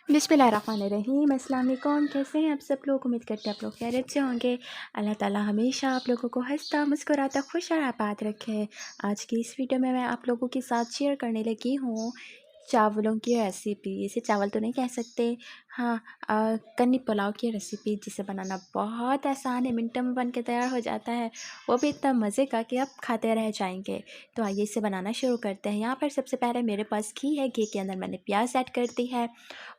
बिस्मिल्लाहिर्रहमानिर्रहीम। अस्सलाम वालेकुम। कैसे हैं आप सब लोग? उम्मीद करते हैं आप लोग खैरियत से होंगे। अल्लाह ताला हमेशा आप लोगों को हंसता मुस्कुराता खुश और आबाद रखे। आज की इस वीडियो में मैं आप लोगों के साथ शेयर करने लगी हूँ चावलों की रेसिपी। इसे चावल तो नहीं कह सकते, हाँ, कन्नी पुलाव की रेसिपी, जिसे बनाना बहुत आसान है, मिनटों में बन के तैयार हो जाता है, वो भी इतना मज़े का कि आप खाते रह जाएंगे। तो आइए इसे बनाना शुरू करते हैं। यहाँ पर सबसे पहले मेरे पास घी है। घी के अंदर मैंने प्याज ऐड कर दी है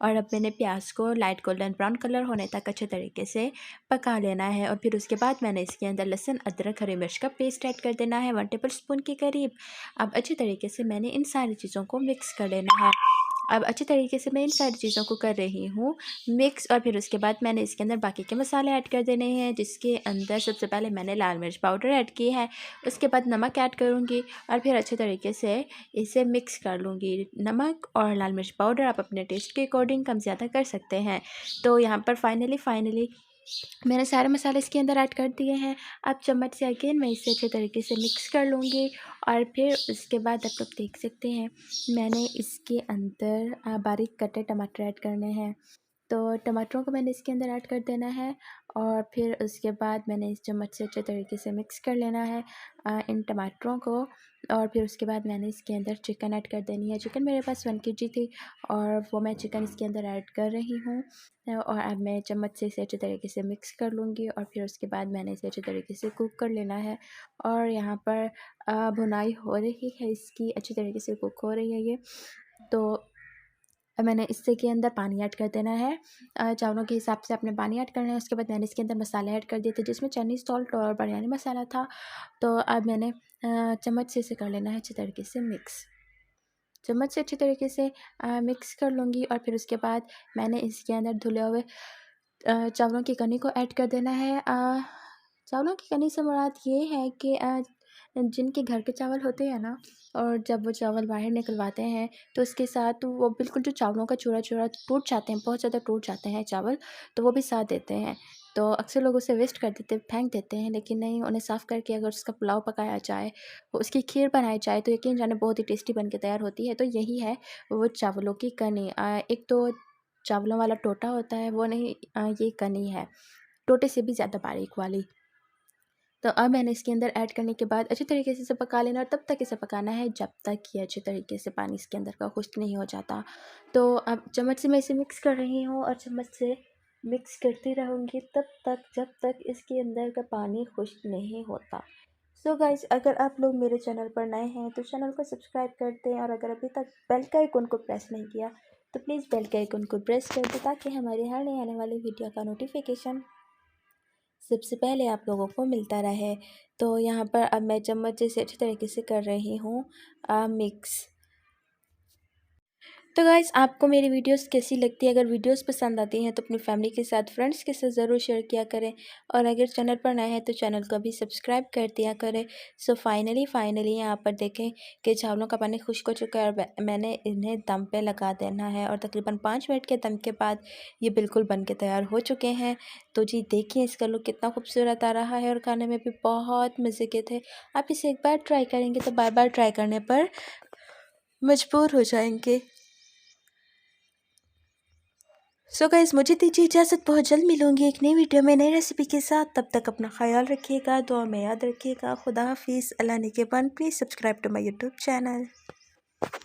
और अब मैंने प्याज को लाइट गोल्डन ब्राउन कलर होने तक अच्छे तरीके से पका लेना है। और फिर उसके बाद मैंने इसके अंदर लहसुन अदरक हरी मिर्च का पेस्ट ऐड कर देना है 1 टेबल स्पून के करीब। अब अच्छी तरीके से मैंने इन सारी चीज़ों को मिक्स कर लेना है। अब अच्छी तरीके से मैं इन सारी चीज़ों को कर रही हूँ मिक्स। और फिर उसके बाद मैंने इसके अंदर बाकी के मसाले ऐड कर देने हैं, जिसके अंदर सबसे पहले मैंने लाल मिर्च पाउडर ऐड की है, उसके बाद नमक ऐड करूँगी और फिर अच्छे तरीके से इसे मिक्स कर लूँगी। नमक और लाल मिर्च पाउडर आप अपने टेस्ट के अकॉर्डिंग कम ज़्यादा कर सकते हैं। तो यहाँ पर फाइनली मैंने सारे मसाले इसके अंदर ऐड कर दिए हैं। अब चम्मच से अगेन मैं इसे अच्छे तरीके से मिक्स कर लूँगी और फिर उसके बाद आप लोग देख सकते हैं मैंने इसके अंदर बारीक कटे टमाटर ऐड करने हैं। तो टमाटरों को मैंने इसके अंदर ऐड कर देना है और फिर उसके बाद मैंने इस चम्मच से अच्छे तरीके से मिक्स कर लेना है इन टमाटरों को। और फिर उसके बाद मैंने इसके अंदर चिकन ऐड कर देनी है। चिकन मेरे पास 1 केजी थी और वो मैं चिकन इसके अंदर ऐड कर रही हूँ। और अब मैं चम्मच से इसे अच्छे तरीके से मिक्स कर लूँगी और फिर उसके बाद मैंने इसे अच्छे तरीके से कुक कर लेना है। और यहाँ पर भुनाई हो रही है, इसकी अच्छी तरीके से कुक हो रही है ये। तो अब मैंने इससे के अंदर पानी ऐड कर देना है। चावलों के हिसाब से अपने पानी ऐड करना है। उसके बाद मैंने इसके अंदर मसाले ऐड कर दिए थे, जिसमें चाइनीज़ सॉल्ट और बिरयानी मसाला था। तो अब मैंने चम्मच से इसे कर लेना है अच्छे तरीके से मिक्स। चम्मच से अच्छी तरीके से मिक्स कर लूँगी और फिर उसके बाद मैंने इसके अंदर धुले हुए चावलों की कनी को ऐड कर देना है। चावलों की कनी से मुराद ये है कि जिनके घर के चावल होते हैं ना, और जब वो चावल बाहर निकलवाते हैं तो उसके साथ वो बिल्कुल जो चावलों का चूरा-चूरा टूट जाते हैं, बहुत ज़्यादा टूट जाते हैं चावल, तो वो भी साथ देते हैं। तो अक्सर लोग उसे वेस्ट कर देते, फेंक देते हैं, लेकिन नहीं, उन्हें साफ़ करके अगर उसका पुलाव पकाया जाए, उसकी खीर बनाई जाए, तो यकीन जाने बहुत ही टेस्टी बन के तैयार होती है। तो यही है वो चावलों की कनी। एक तो चावलों वाला टोटा होता है, वो नहीं, ये कनी है, टोटे से भी ज़्यादा बारीक वाली। तो अब मैंने इसके अंदर ऐड करने के बाद अच्छी तरीके से इसे पका लेना और तब तक इसे पकाना है जब तक ये अच्छे तरीके से पानी इसके अंदर का खुश्क नहीं हो जाता। तो अब चम्मच से मैं इसे मिक्स कर रही हूँ और चम्मच से मिक्स करती रहूँगी तब तक जब तक इसके अंदर का पानी खुश्क नहीं होता। सो गाइस, अगर आप लोग मेरे चैनल पर नए हैं तो चैनल को सब्सक्राइब कर दें और अगर अभी तक बेल का आइकन को प्रेस नहीं किया तो प्लीज़ बेल के आइकन को प्रेस कर दें, ताकि हमारी हर नई आने वाली वीडियो का नोटिफिकेशन सबसे पहले आप लोगों को मिलता रहे। तो यहाँ पर अब मैं चम्मच से अच्छी तरीके से कर रही हूँ मिक्स। तो गाइज़, आपको मेरी वीडियोस कैसी लगती है? अगर वीडियोस पसंद आती हैं तो अपनी फैमिली के साथ, फ्रेंड्स के साथ ज़रूर शेयर किया करें और अगर चैनल पर नए हैं तो चैनल को भी सब्सक्राइब कर दिया करें। सो फाइनली यहाँ पर देखें कि चावलों का पानी खुश्क हो चुका है और मैंने इन्हें दम पे लगा देना है और तकरीबन 5 मिनट के दम के बाद ये बिल्कुल बन के तैयार हो चुके हैं। तो जी देखिए इसका लुक कितना खूबसूरत आ रहा है और खाने में भी बहुत मज़े के थे। आप इसे एक बार ट्राई करेंगे तो बार बार ट्राई करने पर मजबूर हो जाएंगे। सो गाइस, मुझे दीजिए इजाज़त। बहुत जल्द मिलूंगी एक नई वीडियो में नई रेसिपी के साथ। तब तक अपना ख्याल रखिएगा, दुआ में याद रखिएगा। खुदा हाफिज़। अल्लाह ने के बन। Please subscribe to my YouTube channel.